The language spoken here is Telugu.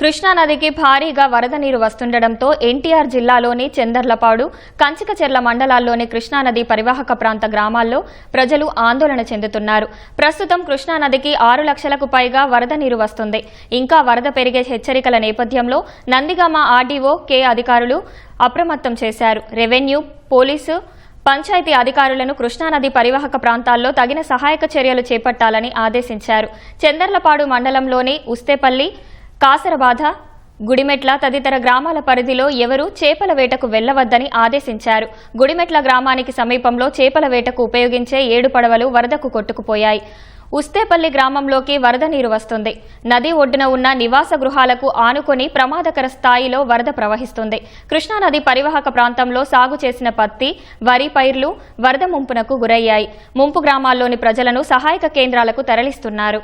కృష్ణానదికి భారీగా వరద నీరు వస్తుండటంతో ఎన్టీఆర్ జిల్లాలోని చందర్లపాడు, కంచికచెర్ల మండలాల్లోని కృష్ణానది పరివాహక ప్రాంత గ్రామాల్లో ప్రజలు ఆందోళన చెందుతున్నారు. ప్రస్తుతం కృష్ణానదికి 6 లక్షలకు పైగా వరద నీరు వస్తుంది. ఇంకా వరద పెరిగే హెచ్చరికల నేపథ్యంలో నందిగామ ఆర్డీఓ కె అధికారులు అప్రమత్తం చేశారు. రెవెన్యూ, పోలీసు, పంచాయతీ అధికారులను కృష్ణానది పరివాహక ప్రాంతాల్లో తగిన సహాయక చర్యలు చేపట్టాలని ఆదేశించారు. చందర్లపాడు మండలంలోని ఉస్తేపల్లి, కాసరబాధ, గుడిమెట్ల తదితర గ్రామాల పరిధిలో ఎవరూ చేపల వేటకు వెళ్లవద్దని ఆదేశించారు. గుడిమెట్ల గ్రామానికి సమీపంలో చేపల వేటకు ఉపయోగించే 7 పడవలు వరదకు కొట్టుకుపోయాయి. ఉస్తేపల్లి గ్రామంలోకి వరద నీరు వస్తుంది. నది ఒడ్డున ఉన్న నివాస గృహాలకు ఆనుకొని ప్రమాదకర స్థాయిలో వరద ప్రవహిస్తుంది. కృష్ణానది పరివాహక ప్రాంతంలో సాగు చేసిన పత్తి, వరి పైర్లు వరద ముంపునకు గురయ్యాయి. ముంపు గ్రామాల్లోని ప్రజలను సహాయక కేంద్రాలకు తరలిస్తున్నారు.